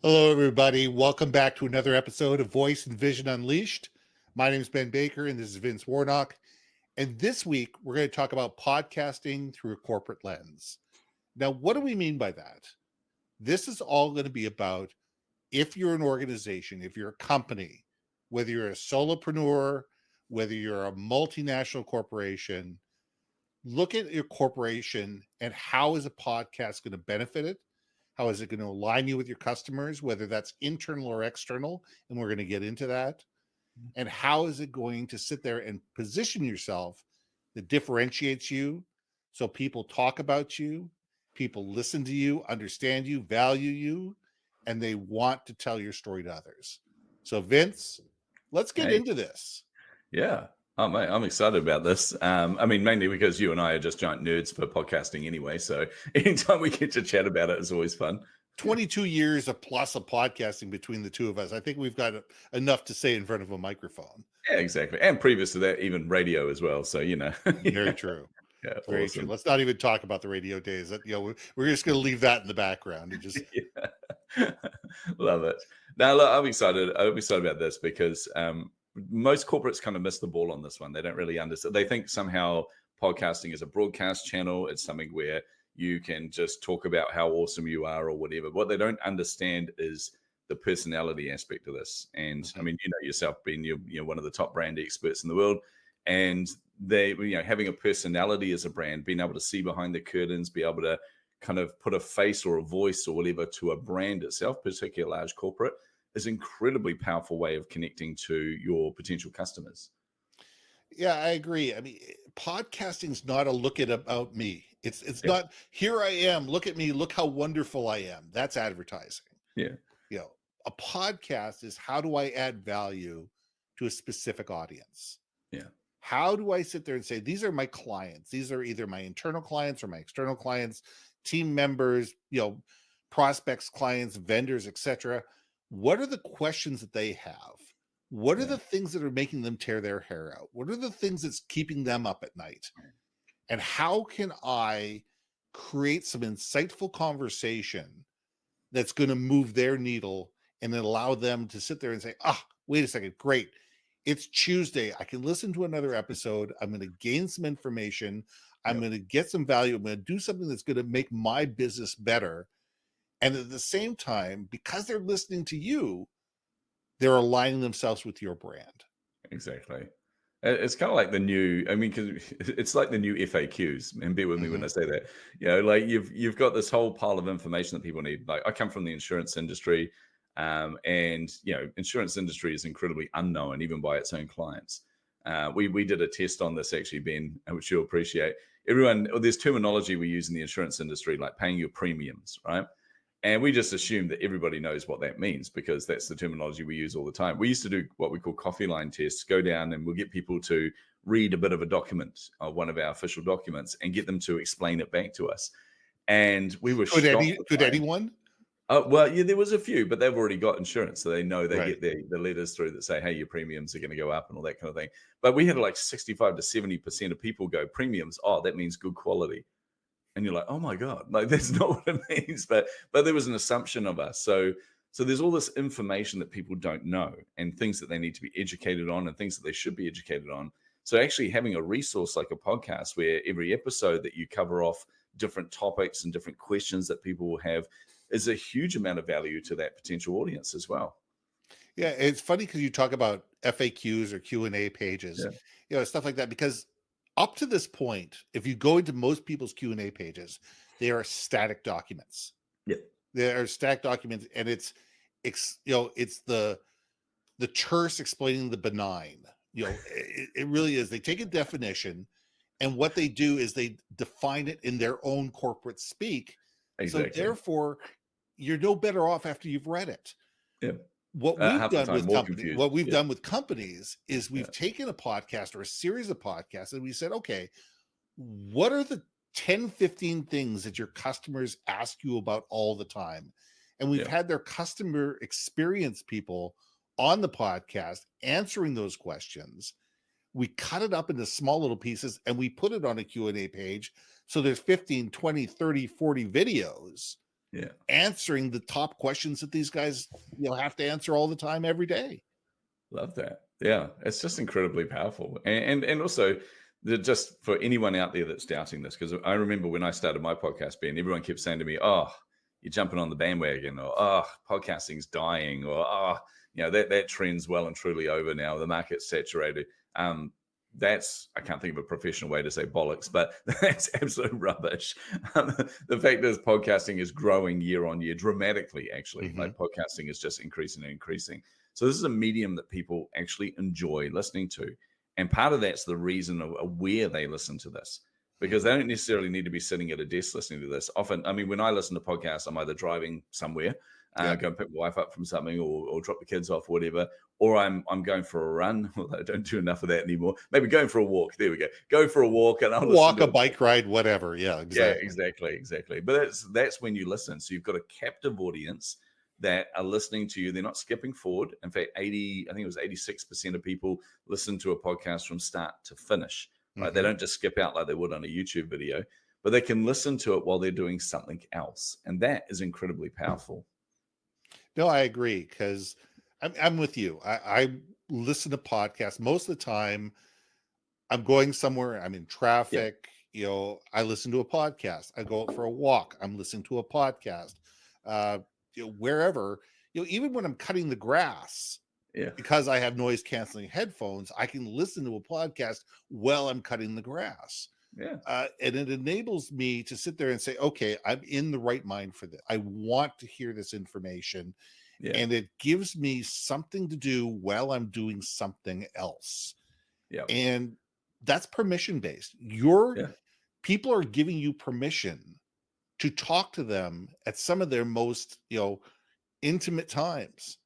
Hello, everybody. Welcome back to another episode of Voice and Vision Unleashed. My name is Ben Baker, and this is Vince Warnock. And this week, we're going to talk about podcasting through a corporate lens. Now, what do we mean by that? This is all going to be about if you're an organization, if you're a company, whether you're a solopreneur, whether you're a multinational corporation, look at your corporation and how is a podcast going to benefit it? How is it going to align you with your customers, whether that's internal or external? And we're going to get into that. And how is it going to sit there and position yourself that differentiates you so people talk about you, people listen to you, understand you, value you, and they want to tell your story to others. So, Vince, let's get into this. Yeah. Oh, mate, I'm excited about this. Mainly because you and I are just giant nerds for podcasting anyway. So anytime we get to chat about it is always fun. 22 years of plus of podcasting between the two of us. I think we've got enough to say in front of a microphone. Yeah, exactly. And previous to that, even radio as well. So, Very true. Yeah, very awesome. true. Let's not even talk about the radio days. That we're just going to leave that in the background and just Love it. Now, look, I'm excited. I'm excited about this because most corporates kind of miss the ball on this one. They don't really understand. They think somehow podcasting is a broadcast channel. It's something where you can just talk about how awesome you are or whatever. What they don't understand is the personality aspect of this. And I mean, you know yourself being you're one of the top brand experts in the world, and they having a personality as a brand, being able to see behind the curtains, be able to kind of put a face or a voice or whatever to a brand itself, particularly a large corporate, is an incredibly powerful way of connecting to your potential customers. Yeah, I agree. I mean, podcasting is not a look at about me. It's not here I am, look at me, look how wonderful I am. That's advertising. Yeah. A podcast is how do I add value to a specific audience? Yeah. How do I sit there and say, these are my clients. These are either my internal clients or my external clients, team members, prospects, clients, vendors, etc. What are the questions that they have? What are the things that are making them tear their hair out? What are the things that's keeping them up at night? And how can I create some insightful conversation that's going to move their needle and then allow them to sit there and say, wait a second, great. It's Tuesday. I can listen to another episode. I'm going to gain some information. I'm going to get some value. I'm going to do something that's going to make my business better. And at the same time, because they're listening to you, they're aligning themselves with your brand. Exactly. It's kind of like the new, because it's like the new FAQs, and bear with me when I say that. Like you've got this whole pile of information that people need. Like I come from the insurance industry, and insurance industry is incredibly unknown even by its own clients. We did a test on this actually, Ben, which you'll appreciate. There's terminology we use in the insurance industry, like paying your premiums, right? And we just assume that everybody knows what that means because that's the terminology we use all the time. We used to do what we call coffee line tests, go down and we'll get people to read a bit of a document, one of our official documents, and get them to explain it back to us. And we were shocked. Could anyone? Well, yeah, there was a few, but they've already got insurance. So they know they get the letters through that say, hey, your premiums are going to go up and all that kind of thing. But we had like 65 to 70% of people go, premiums, that means good quality. And you're like, oh my God, like that's not what it means. But there was an assumption of us. So there's all this information that people don't know and things that they need to be educated on and things that they should be educated on. So actually having a resource like a podcast where every episode that you cover off different topics and different questions that people will have is a huge amount of value to that potential audience as well. Yeah, it's funny because you talk about FAQs or Q&A pages, stuff like that, because up to this point, if you go into most people's Q&A pages, they are static documents. Yeah, they are static documents, and it's the terse explaining the benign. It really is. They take a definition, and what they do is they define it in their own corporate speak. Exactly. So therefore, you're no better off after you've read it. Yeah. What we've done with companies is we've taken a podcast or a series of podcasts and we said, okay, what are the 10, 15 things that your customers ask you about all the time? And we've had their customer experience people on the podcast answering those questions. We cut it up into small little pieces and we put it on a Q&A page. So there's 15, 20, 30, 40 videos Yeah. answering the top questions that these guys, have to answer all the time, every day. Love that. Yeah, it's just incredibly powerful, and also just for anyone out there that's doubting this, because I remember when I started my podcast, Ben, everyone kept saying to me, "Oh, you're jumping on the bandwagon," or "Oh, podcasting's dying," or "Oh, that trend's well and truly over now. The market's saturated." That's, I can't think of a professional way to say bollocks, but that's absolute rubbish. The fact is, podcasting is growing year on year dramatically. Actually, Hmm. like podcasting is just increasing and increasing. So this is a medium that people actually enjoy listening to. And part of that's the reason of where they listen to this, because Hmm. they don't necessarily need to be sitting at a desk listening to this. Often, I mean, when I listen to podcasts, I'm either driving somewhere, Yeah. go and pick my wife up from something, or drop the kids off, or whatever, or I'm going for a run. Although I don't do enough of that anymore. Maybe going for a walk. There we go. Go for a walk, and I'll listen Walk, to a it. bike ride, whatever. Yeah, Yeah, exactly. exactly. But that's when you listen. So you've got a captive audience that are listening to you. They're not skipping forward. In fact, I think it was 86% of people listen to a podcast from start to finish. Right? They Hmm. don't just skip out like they would on a YouTube video, but they can listen to it while they're doing something else. And that is incredibly powerful. No, I agree, because I'm with you. I listen to podcasts most of the time. I'm going somewhere, I'm in Yeah. traffic, I listen to a podcast. I go out for a walk, I'm listening to a podcast. Uh, wherever, even when I'm cutting the grass, Yeah. because I have noise canceling headphones, I can listen to a podcast while I'm cutting the grass. Yeah. And it enables me to sit there and say, okay, I'm in the right mind for this. I want to hear this information. Yeah. And it gives me something to do while I'm doing something else. Yeah. And that's permission based. Your Yeah. people are giving you permission to talk to them at some of their most, intimate times.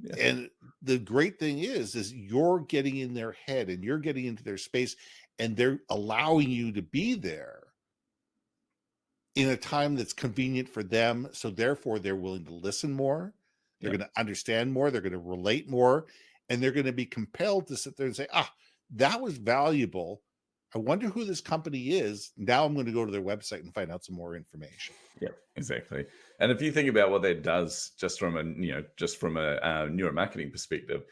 Yeah. And the great thing is you're getting in their head and you're getting into their space, and they're allowing you to be there in a time that's convenient for them. So therefore they're willing to listen more. They're Yeah. going to understand more. They're going to relate more, and they're going to be compelled to sit there and say, that was valuable. I wonder who this company is. Now I'm going to go to their website and find out some more information. Yeah, exactly. And if you think about what that does, just from a neuromarketing perspective,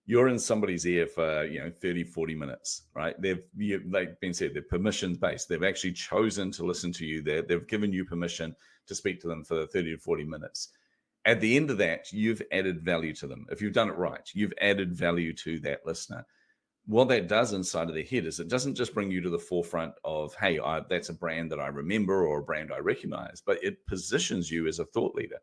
you're in somebody's ear for 30, 40 minutes, right? Like Ben said, they're permissions based. They've actually chosen to listen to you. They've given you permission to speak to them for 30 to 40 minutes. At the end of that, you've added value to them. If you've done it right, you've added value to that listener. What that does inside of their head is it doesn't just bring you to the forefront of, hey, that's a brand that I remember or a brand I recognize, but it positions you as a thought leader.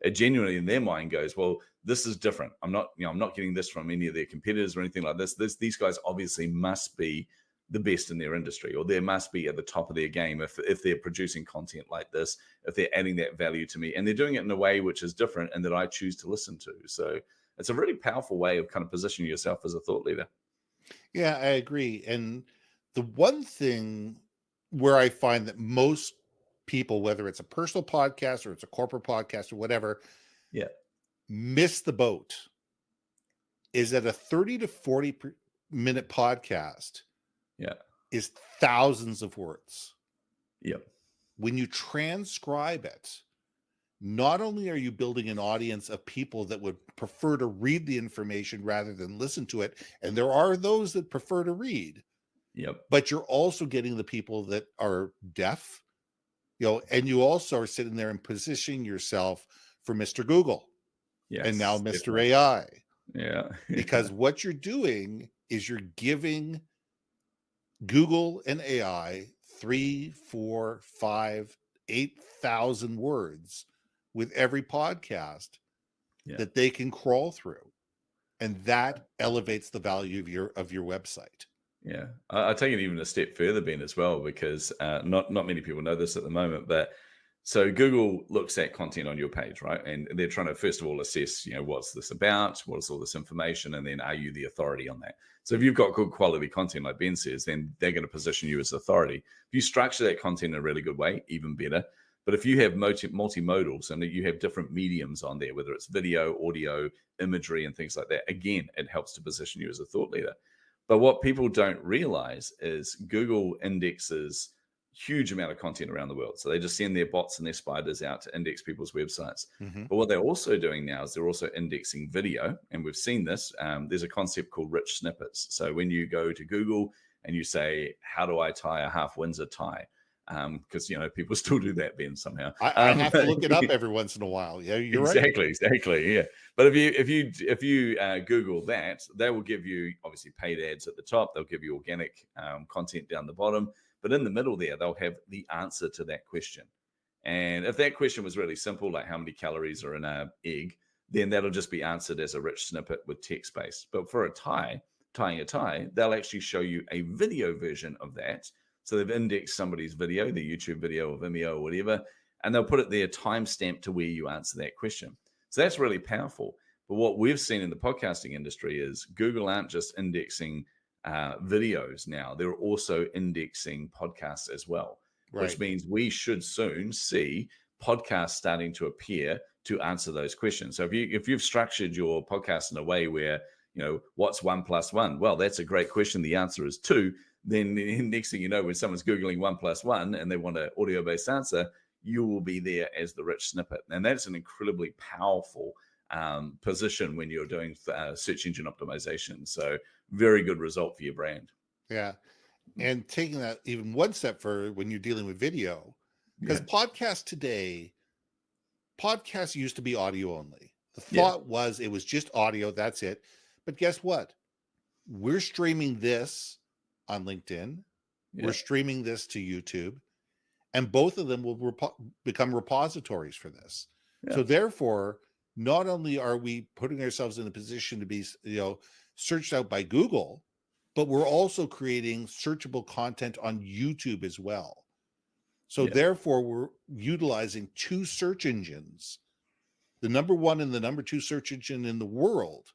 It genuinely in their mind goes, well, this is different. I'm not getting this from any of their competitors or anything like this. These guys obviously must be the best in their industry, or they must be at the top of their game if they're producing content like this, if they're adding that value to me, and they're doing it in a way which is different and that I choose to listen to. So it's a really powerful way of kind of positioning yourself as a thought leader. Yeah, I agree. And the one thing where I find that most people, whether it's a personal podcast or it's a corporate podcast or whatever, Yeah. miss the boat is that a 30 to 40-minute podcast Yeah. is thousands of words. Yep. When you transcribe it, not only are you building an audience of people that would prefer to read the information rather than listen to it, and there are those that prefer to read, Yep. but you're also getting the people that are deaf, and you also are sitting there and positioning yourself for Mr. Google and now Yes. Mr. Definitely. AI, Yeah. because what you're doing is you're giving Google and AI 3, 4, 5, 8,000 words with every podcast Yeah. that they can crawl through. And that elevates the value of your website. Yeah, I take it even a step further, Ben, as well, because not many people know this at the moment. But so Google looks at content on your page, right? And they're trying to first of all assess, what's this about? What's all this information? And then are you the authority on that? So if you've got good quality content, like Ben says, then they're going to position you as authority. If you structure that content in a really good way, even better. But if you have multimodals and you have different mediums on there, whether it's video, audio, imagery, and things like that, again, it helps to position you as a thought leader. But what people don't realize is Google indexes huge amount of content around the world. So they just send their bots and their spiders out to index people's websites. Mm-hmm. But what they're also doing now is they're also indexing video. And we've seen this. There's a concept called rich snippets. So when you go to Google and you say, how do I tie a half Windsor tie? Because people still do that, Ben, somehow. I have to look it up every once in a while. Yeah, you're right. Exactly. Yeah, but if you Google that, they will give you obviously paid ads at the top. They'll give you organic content down the bottom, but in the middle there, they'll have the answer to that question. And if that question was really simple, like how many calories are in an egg, then that'll just be answered as a rich snippet with text space. But for tying a tie, they'll actually show you a video version of that. So they've indexed somebody's video, their YouTube video or Vimeo or whatever, and they'll put it there timestamped to where you answer that question. So that's really powerful. But what we've seen in the podcasting industry is Google aren't just indexing videos now, they're also indexing podcasts as well, which means we should soon see podcasts starting to appear to answer those questions. So if you've structured your podcast in a way where, what's 1 + 1? Well, that's a great question. The answer is 2. Then the next thing you know, when someone's Googling 1 + 1 and they want an audio-based answer, you will be there as the rich snippet. And that's an incredibly powerful position when you're doing search engine optimization. So very good result for your brand. Yeah. And taking that even one step further when you're dealing with video, because podcasts used to be audio only. The thought was it was just audio, that's it. But guess what? We're streaming this on LinkedIn. We're streaming this to YouTube, and both of them will become repositories for this. So therefore, not only are we putting ourselves in a position to be, searched out by Google, but we're also creating searchable content on YouTube as well. So therefore, we're utilizing 2 search engines, the number 1 and the number 2 search engine in the world,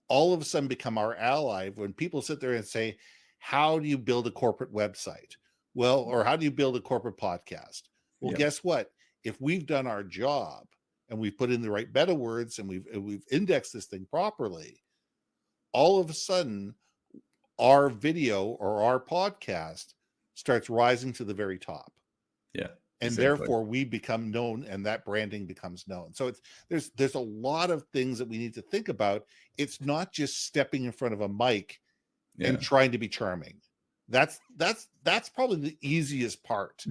all of a sudden become our ally when people sit there and say, how do you build a corporate website? Well, or how do you build a corporate podcast? Well, guess what? If we've done our job and we've put in the right meta words and we've indexed this thing properly, all of a sudden our video or our podcast starts rising to the very top. Yeah. And therefore we become known and that branding becomes known. So there's a lot of things that we need to think about. It's not just stepping in front of a mic and trying to be charming. That's probably the easiest part.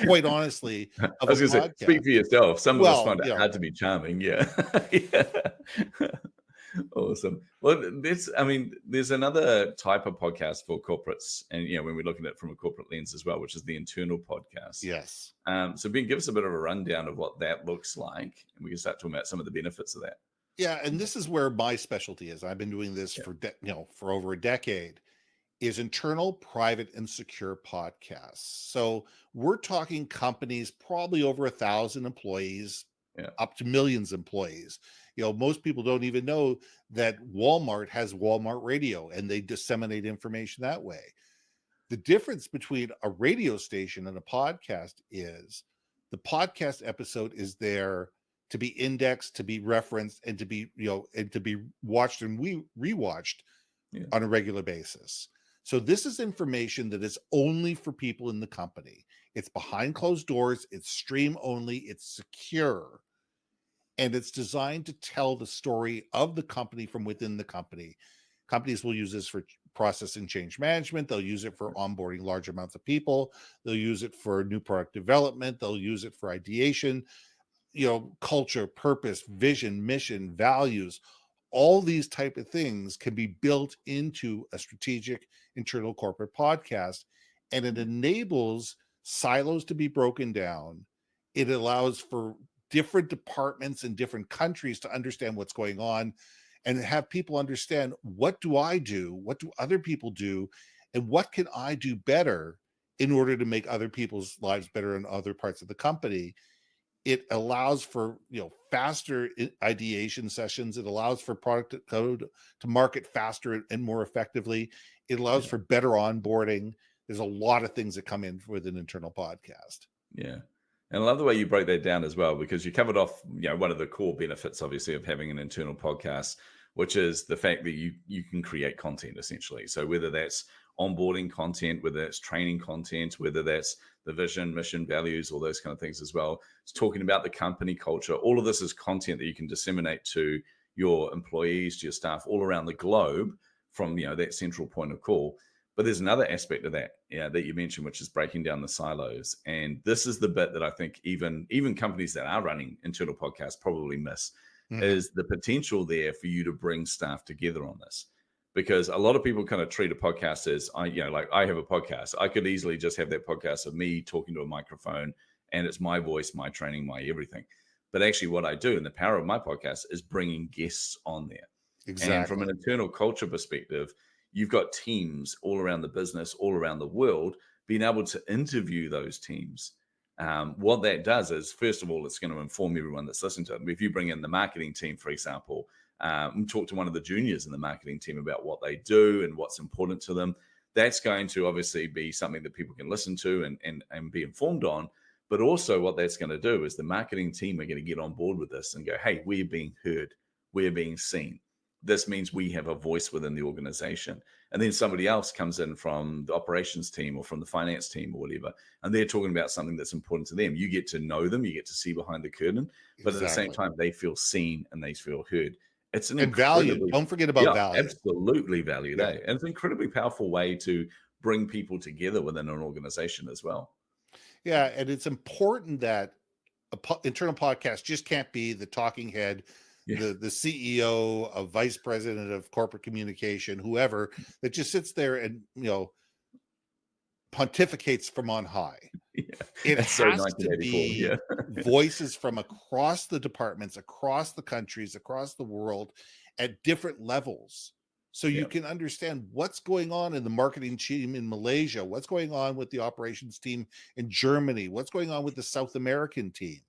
Quite honestly, I was going to say, speak for yourself. Some of us find it hard to be charming. Yeah. Awesome. Well, there's another type of podcast for corporates, and when we're looking at it from a corporate lens as well, which is the internal podcast. Yes. So Ben, give us a bit of a rundown of what that looks like, and we can start talking about some of the benefits of that. Yeah, and this is where my specialty is. I've been doing this for over a decade. Is internal, private, and secure podcasts. So we're talking companies probably over 1,000 employees, up to millions of employees. Most people don't even know that Walmart has Walmart Radio, and they disseminate information that way. The difference between a radio station and a podcast is the podcast episode is there to be indexed, to be referenced, and to be and to be watched and rewatched on a regular basis. So this is information that is only for people in the company. It's behind closed doors. It's stream only. It's secure. And it's designed to tell the story of the company from within the company. Companies will use this for processing change management. They'll use it for onboarding large amounts of people. They'll use it for new product development. They'll use it for ideation, culture, purpose, vision, mission, values. All these type of things can be built into a strategic internal corporate podcast, and it enables silos to be broken down. It allows for different departments in different countries to understand what's going on and have people understand, what do I do? What do other people do? And what can I do better in order to make other people's lives better in other parts of the company? It allows for faster ideation sessions. It allows for product code to market faster and more effectively. It allows for better onboarding. There's a lot of things that come in with an internal podcast. Yeah. And I love the way you broke that down as well, because you covered off, one of the core benefits, obviously, of having an internal podcast, which is the fact that you can create content essentially. So whether that's onboarding content, whether that's training content, whether that's the vision, mission, values, all those kind of things as well. It's talking about the company culture. All of this is content that you can disseminate to your employees, to your staff all around the globe from that central point of call. But there's another aspect of that that you mentioned, which is breaking down the silos. And this is the bit that I think even companies that are running internal podcasts probably miss, is the potential there for you to bring staff together on this. Because a lot of people kind of treat a podcast as, like I have a podcast. I could easily just have that podcast of me talking to a microphone, and it's my voice, my training, my everything. But actually what I do, and the power of my podcast, is bringing guests on there. Exactly. And from an internal culture perspective, you've got teams all around the business, all around the world, being able to interview those teams. What that does is, first of all, it's going to inform everyone that's listening to it. If you bring in the marketing team, for example, and talk to one of the juniors in the marketing team about what they do and what's important to them, that's going to obviously be something that people can listen to and be informed on. But also what that's going to do is the marketing team are going to get on board with this and go, hey, we're being heard, we're being seen. This means we have a voice within the organization. And then somebody else comes in from the operations team or from the finance team or whatever, and they're talking about something that's important to them. You get to know them, you get to see behind the curtain, but at the same time, they feel seen and they feel heard. It's an value. Don't forget about value. Absolutely valued. And it's an incredibly powerful way to bring people together within an organization as well. Yeah, and it's important that internal podcast just can't be the talking head, the CEO, a vice president of corporate communication, whoever, that just sits there and pontificates from on high. It has to be voices from across the departments, across the countries, across the world, at different levels. So you can understand what's going on in the marketing team in Malaysia, what's going on with the operations team in Germany, what's going on with the South American team.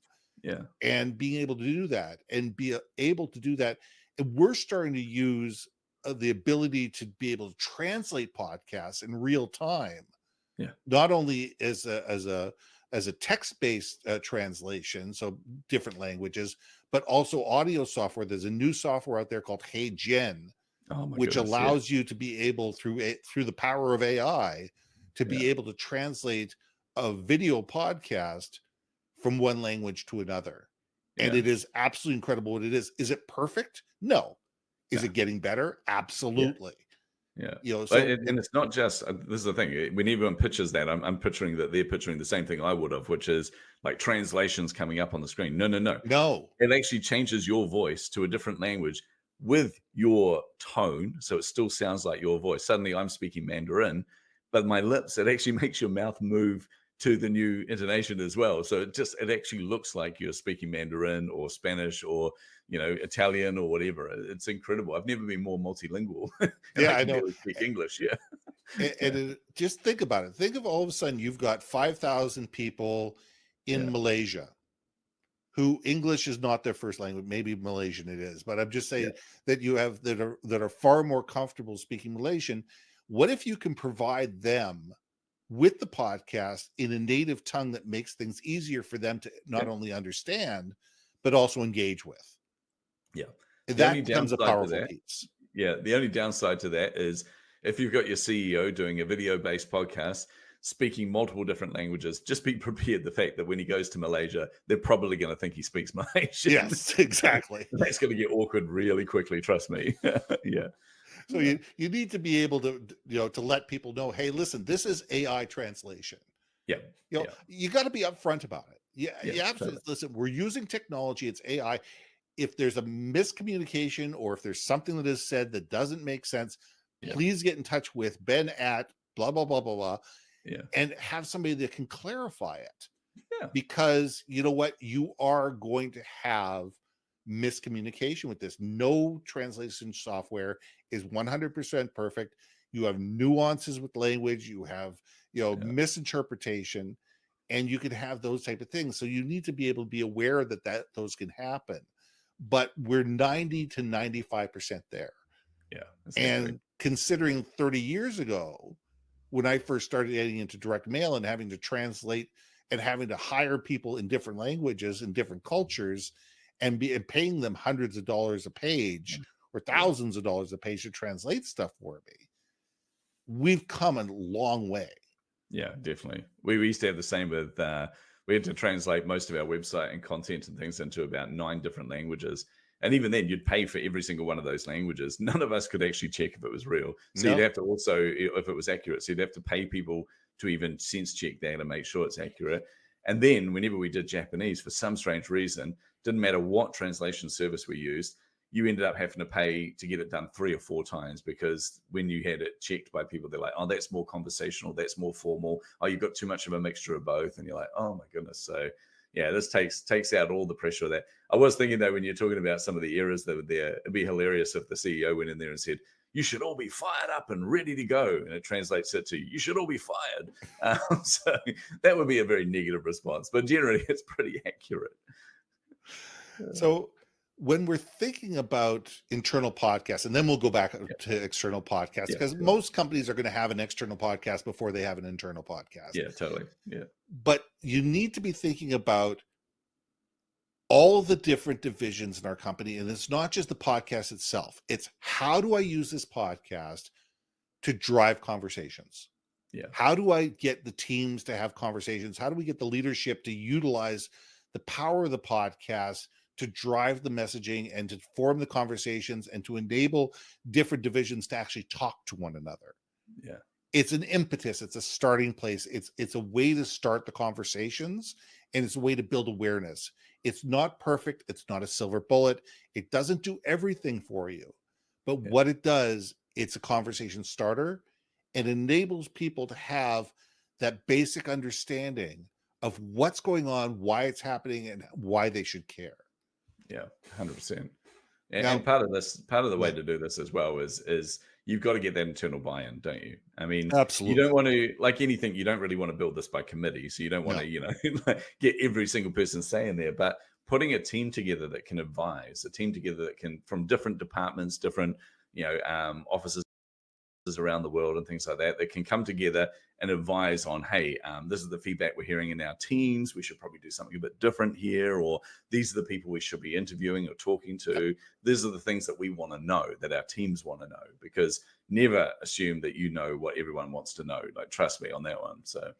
And being able to do that and be able to do that. And we're starting to use the ability to be able to translate podcasts in real time. Not only as a text-based translation, so different languages, but also audio software. There's a new software out there called Hey Gen, which allows you to be able, through the power of AI, to be able to translate a video podcast from one language to another. And it is absolutely incredible what it is. Is it perfect? No. Is it getting better? Absolutely. And it's not just, this is the thing, when everyone pitches that, I'm picturing that they're picturing the same thing I would have, which is like translations coming up on the screen. No. It actually changes your voice to a different language with your tone, so it still sounds like your voice. Suddenly I'm speaking Mandarin, but my lips, it actually makes your mouth move to the new intonation as well. So it actually looks like you're speaking Mandarin or Spanish or Italian or whatever. It's incredible. I've never been more multilingual. I know. Barely speak English. And just think about it. Think of all of a sudden you've got 5,000 people in Malaysia who English is not their first language. Maybe Malaysian it is, but I'm just saying that you have that are far more comfortable speaking Malaysian. What if you can provide them with the podcast in a native tongue that makes things easier for them to not only understand, but also engage with? That becomes a powerful piece. The only downside to that is if you've got your CEO doing a video-based podcast, speaking multiple different languages, just be prepared the fact that when he goes to Malaysia, they're probably going to think he speaks Malaysian. Yes, exactly. That's going to get awkward really quickly, trust me. So you need to be able to to let people know, hey, listen, this is AI translation. You got to be upfront about it. You absolutely listen. We're using technology. It's AI. If there's a miscommunication or if there's something that is said that doesn't make sense, please get in touch with Ben at blah blah blah blah blah, and have somebody that can clarify it. Because you know what, you are going to have miscommunication with this. No translation software is 100% perfect. You have nuances with language, you have misinterpretation, and you can have those type of things. So you need to be able to be aware that those can happen. But we're 90 to 95% there. And considering 30 years ago, when I first started getting into direct mail and having to translate and having to hire people in different languages and different cultures and paying them hundreds of dollars a page or thousands of dollars a page to translate stuff for me, we've come a long way. Yeah, definitely. We used to have the same with we had to translate most of our website and content and things into about 9 different languages. And even then, you'd pay for every single one of those languages. None of us could actually check if it was real. So you'd No, have to also, if it was accurate, so you'd have to pay people to even sense check that and make sure it's accurate. And then whenever we did Japanese, for some strange reason, didn't matter what translation service we used, you ended up having to pay to get it done 3 or 4 times, because when you had it checked by people, they're like, oh, that's more conversational, that's more formal. Oh, you've got too much of a mixture of both. And you're like, oh my goodness. So yeah, this takes out all the pressure of that. I was thinking though, when you're talking about some of the errors that were there, it'd be hilarious if the CEO went in there and said, you should all be fired up and ready to go. And it translates it to, you should all be fired. So that would be a very negative response, but generally it's pretty accurate. so when we're thinking about internal podcasts, and then we'll go back to external podcasts, Yeah, because sure. most companies are going to have an external podcast before they have an internal podcast. Yeah, totally. Yeah. But you need to be thinking about all the different divisions in our company. And it's not just the podcast itself. It's how do I use this podcast to drive conversations? Yeah. How do I get the teams to have conversations? How do we get the leadership to utilize the power of the podcast to drive the messaging and to form the conversations and to enable different divisions to actually talk to one another? Yeah. It's an impetus. It's a starting place. It's a way to start the conversations, and it's a way to build awareness. It's not perfect. It's not a silver bullet. It doesn't do everything for you, but Yeah. what it does, it's a conversation starter and enables people to have that basic understanding of what's going on, why it's happening, and why they should care. Yeah, 100%. And Now, part of the way but to do this as well is you've got to get that internal buy-in, don't you? I mean, you absolutely don't want to, like anything, you don't really want to build this by committee. So you don't want no. to, like, get every single person saying there, but putting a team together that can advise, a team together that can, from different departments, different, offices around the world and things like that, that can come together and advise on, hey, this is the feedback we're hearing in our teams. We should probably do something a bit different here, or these are the people we should be interviewing or talking to. These are the things that we want to know, that our teams want to know, because never assume that you know what everyone wants to know. Like, trust me on that one. So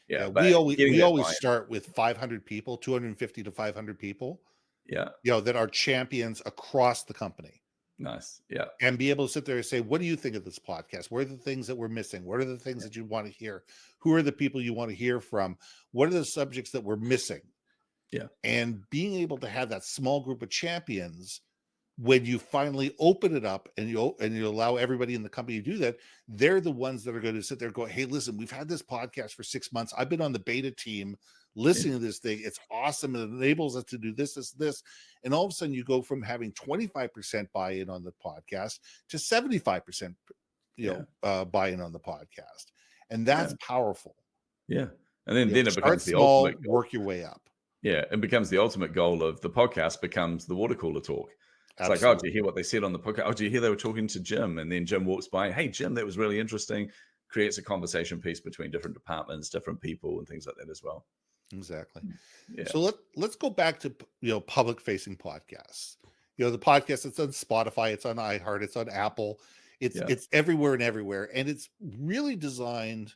yeah, we but always getting we that always buy-in, start with 500 people, 250 to 500 people, yeah, that are champions across the company, nice, yeah, and be able to sit there and say, what do you think of this podcast? What are the things that we're missing? What are the things that you want to hear? Who are the people you want to hear from? What are the subjects that we're missing? yeah, And being able to have that small group of champions, when you finally open it up and you allow everybody in the company to do that, they're the ones that are going to sit there and go, hey, listen, we've had this podcast for 6 months. I've been on the beta team yeah, listening to this thing. It's awesome. It enables us to do this. And all of a sudden you go from having 25% buy-in on the podcast to 75%, yeah, buy-in on the podcast. And yeah, that's powerful. yeah. And then it Start becomes the ultimate small, goal. work your way up. Yeah, it becomes the ultimate goal of the podcast, becomes the water cooler talk. It's like, oh, do you Absolutely. hear what they said on the podcast? Oh, do you hear they were talking to Jim? And then Jim walks by, hey, Jim, that was really interesting. Creates a conversation piece between different departments, different people, and things like that as well. Exactly. Yeah, So let's go back to public facing podcasts. The podcast, it's on Spotify, it's on iHeart, it's on Apple, it's yeah, it's everywhere and everywhere, and it's really designed.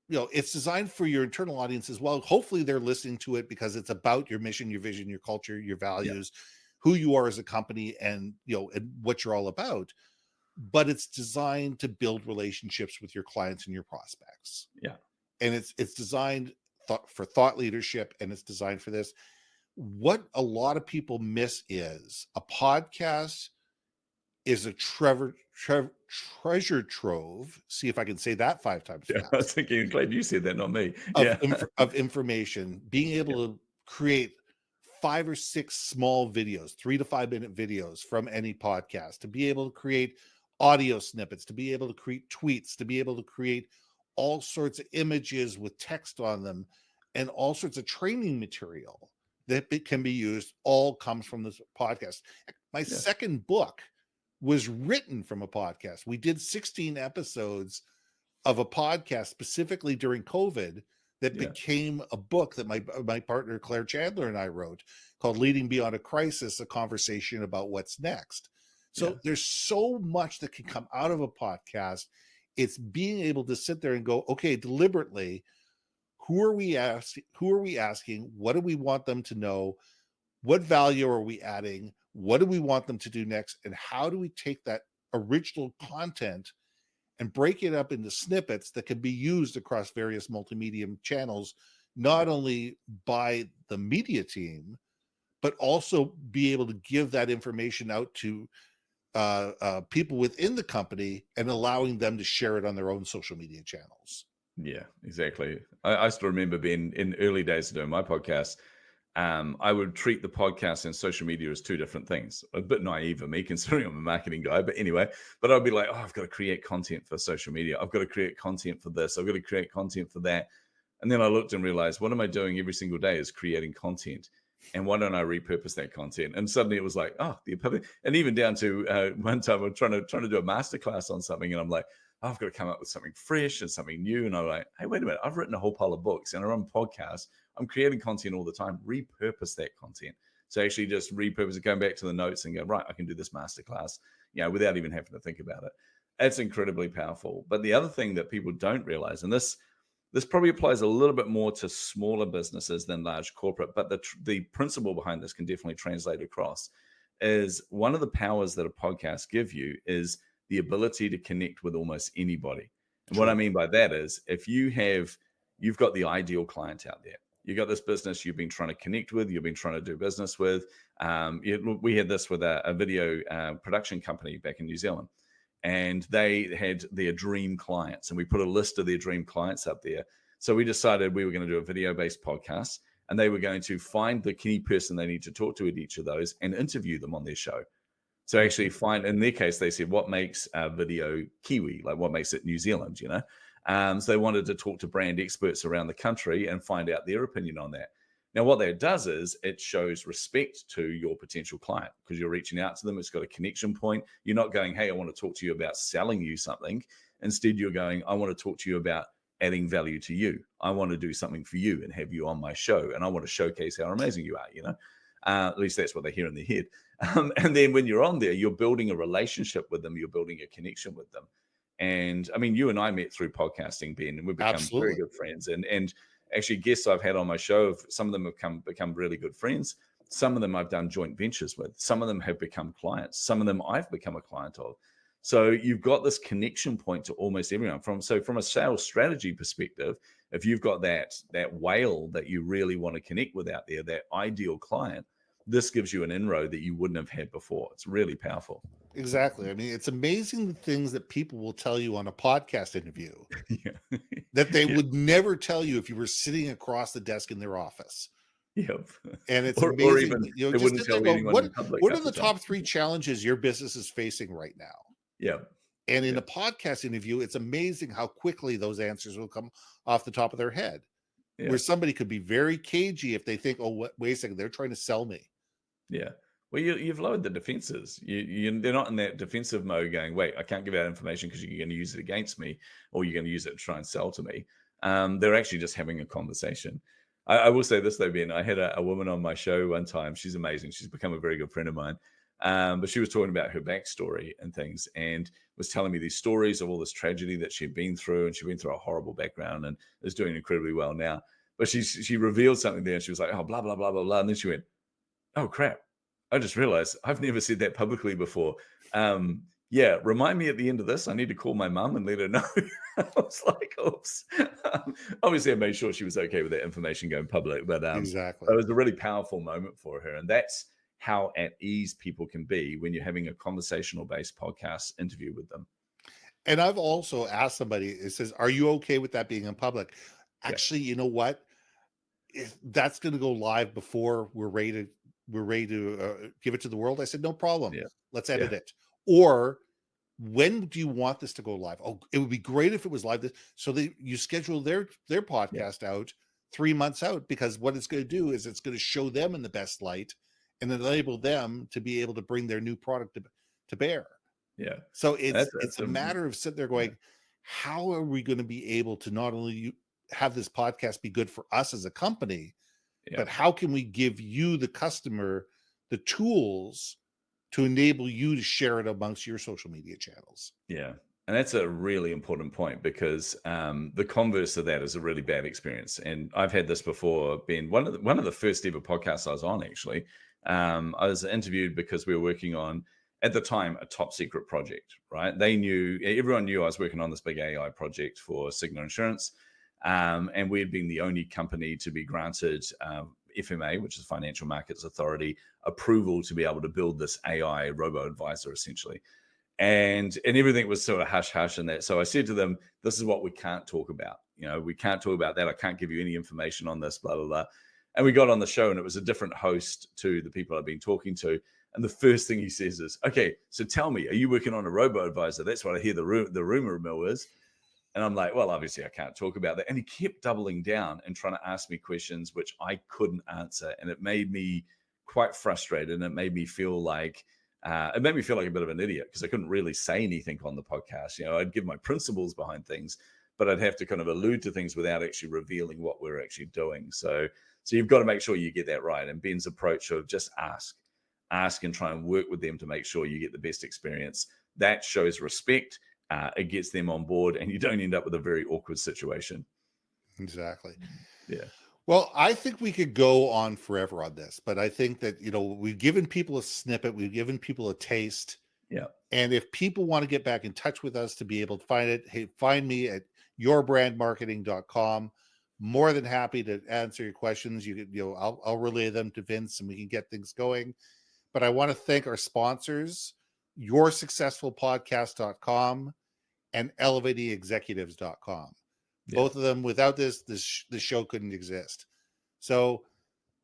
It's designed for your internal audience as well. Hopefully, they're listening to it because it's about your mission, your vision, your culture, your yeah, values, who you are as a company, and and what you're all about. But it's designed to build relationships with your clients and your prospects, yeah, and it's designed for thought leadership, and it's designed for this. What a lot of people miss is a podcast is a treasure trove. See if I can say that 5 times yeah. I was fast. thinking, glad you said that, not me. of Yeah, of information, being yeah, able to create 5 or 6 small videos, 3 to 5 minute videos from any podcast, to be able to create audio snippets, to be able to create tweets, to be able to create all sorts of images with text on them, and all sorts of training material that can be used, all comes from this podcast. My yeah, second book was written from a podcast. We did 16 episodes of a podcast specifically during COVID that yeah, became a book that my partner Claire Chandler and I wrote, called Leading Beyond a Crisis, a conversation about what's next. yeah, So there's so much that can come out of a podcast It's being able to sit there and go, okay, deliberately, who are we asking? What do we want them to know? What value are we adding? What do we want them to do next? And how do we take that original content and break it up into snippets that can be used across various multimedia channels, not only by the media team, but also be able to give that information out to people within the company and allowing them to share it on their own social media channels. Yeah, exactly. I still remember being in early days of doing my podcast. I would treat the podcast and social media as two different things. A bit naive of me, considering I'm a marketing guy. But anyway, but I'd be like, oh, I've got to create content for social media. I've got to create content for this. I've got to create content for that. And then I looked and realized, what am I doing every single day is creating content. And why don't I repurpose that content? And suddenly it was like, oh, the ability. And even down to one time I'm trying to do a masterclass on something, and I'm like, oh, I've got to come up with something fresh and something new. And I'm like, hey, wait a minute, I've written a whole pile of books and I run podcasts. I'm creating content all the time. Repurpose that content. So actually just repurpose it, going back to the notes and go, right, I can do this masterclass, without even having to think about it. It's incredibly powerful. But the other thing that people don't realize, and this probably applies a little bit more to smaller businesses than large corporate, but the principle behind this can definitely translate across, is one of the powers that a podcast give you is the ability to connect with almost anybody. And what I True. mean by that is if you've got the ideal client out there. You got this business you've been trying to connect with, you've been trying to do business with. We had this with a video production company back in New Zealand, and they had their dream clients, and we put a list of their dream clients up there. So we decided we were going to do a video-based podcast, and they were going to find the key person they need to talk to at each of those and interview them on their show. So actually find, in their case, they said, what makes a video Kiwi? Like what makes it New Zealand, So they wanted to talk to brand experts around the country and find out their opinion on that. Now, what that does is it shows respect to your potential client because you're reaching out to them. It's got a connection point. You're not going, hey, I want to talk to you about selling you something. Instead, you're going, I want to talk to you about adding value to you. I want to do something for you and have you on my show. And I want to showcase how amazing you are, at least that's what they hear in their head. And then when you're on there, you're building a relationship with them. You're building a connection with them. And I mean, you and I met through podcasting, Ben, and we've become very good friends. And actually, guests I've had on my show, some of them have become really good friends. Some of them I've done joint ventures with. Some of them have become clients. Some of them I've become a client of. So you've got this connection point to almost everyone. From a sales strategy perspective, if you've got that whale that you really want to connect with out there, that ideal client, this gives you an inroad that you wouldn't have had before. It's really powerful. Exactly. I mean, it's amazing the things that people will tell you on a podcast interview Yeah. that they Yeah. would never tell you if you were sitting across the desk in their office. Yep. And it's Or amazing, even they just wouldn't sit there tell and go, anyone in public what are half the the time. top 3 challenges your business is facing right now? Yeah. And in Yeah. a podcast interview, it's amazing how quickly those answers will come off the top of their head. Where Yeah. somebody could be very cagey if they think, oh, wait a second, they're trying to sell me. Yeah. Well, you've lowered the defenses. They're not in that defensive mode going, wait, I can't give out information because you're going to use it against me or you're going to use it to try and sell to me. They're actually just having a conversation. I will say this, though, Ben. I had a woman on my show one time. She's amazing. She's become a very good friend of mine. But she was talking about her backstory and things and was telling me these stories of all this tragedy that she'd been through. And she'd been through a horrible background and is doing incredibly well now. But she revealed something there and she was like, oh, blah, blah, blah, blah, blah. And then she went, oh, crap. I just realized I've never said that publicly before. Yeah, remind me at the end of this. I need to call my mum and let her know. I was like, oops. Obviously, I made sure she was okay with that information going public, but Exactly. it was a really powerful moment for her. And that's how at ease people can be when you're having a conversational based podcast interview with them. And I've also asked somebody, it says, are you okay with that being in public? Yeah. Actually, you know what? If that's going to go live before we're ready to give it to the world. I said, no problem. Yeah. Let's edit it. Or when do you want this to go live? Oh, it would be great if it was live. So you schedule their podcast out 3 months out, because what it's going to do is it's going to show them in the best light and enable them to be able to bring their new product to bear. Yeah. So it's That's a matter of sitting there going, how are we going to be able to not only have this podcast be good for us as a company, but how can we give you, the customer, the tools to enable you to share it amongst your social media channels? Yeah. And that's a really important point because the converse of that is a really bad experience. And I've had this before. Being one of the first ever podcasts I was on, actually, I was interviewed because we were working on at the time a top secret project. Right? Everyone knew I was working on this big AI project for Cigna Insurance, and we had been the only company to be granted FMA, which is Financial Markets Authority, approval to be able to build this AI robo advisor, essentially. And everything was sort of hush hush and that. So I said to them, "This is what we can't talk about. We can't talk about that. I can't give you any information on this, blah blah blah." And we got on the show, and it was a different host to the people I've been talking to. And the first thing he says is, "Okay, so tell me, are you working on a robo advisor? That's what I hear the rumor mill is." And I'm like, "Well, obviously I can't talk about that." And he kept doubling down and trying to ask me questions which I couldn't answer. And it made me quite frustrated. And it made me feel like a bit of an idiot because I couldn't really say anything on the podcast. I'd give my principles behind things, but I'd have to kind of allude to things without actually revealing what we're actually doing. So you've got to make sure you get that right. And Ben's approach of just ask and try and work with them to make sure you get the best experience. That shows respect. It gets them on board, and you don't end up with a very awkward situation. Exactly. Yeah. Well, I think we could go on forever on this, but I think that, we've given people a snippet, we've given people a taste. Yeah. And if people want to get back in touch with us to be able to find it, hey, find me at yourbrandmarketing.com. More than happy to answer your questions. I'll relay them to Vince and we can get things going. But I want to thank our sponsors, yoursuccessfulpodcast.com and elevatingexecutives.com. Yeah. Both of them, without the show couldn't exist. So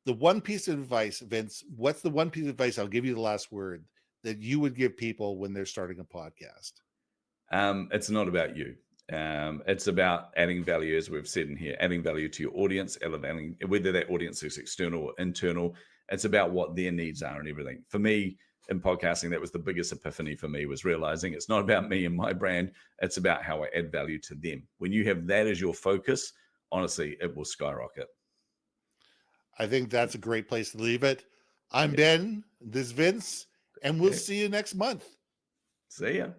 the one piece of advice, Vince, what's the one piece of advice, I'll give you the last word, that you would give people when they're starting a podcast? It's not about you. It's about adding value, as we've said in here, adding value to your audience, elevating, whether that audience is external or internal. It's about what their needs are and everything. For me, in podcasting, that was the biggest epiphany for me, was realizing it's not about me and my brand. It's about how I add value to them. When you have that as your focus, honestly, it will skyrocket. I think that's a great place to leave it. I'm Ben, this is Vince, and we'll see you next month. See ya.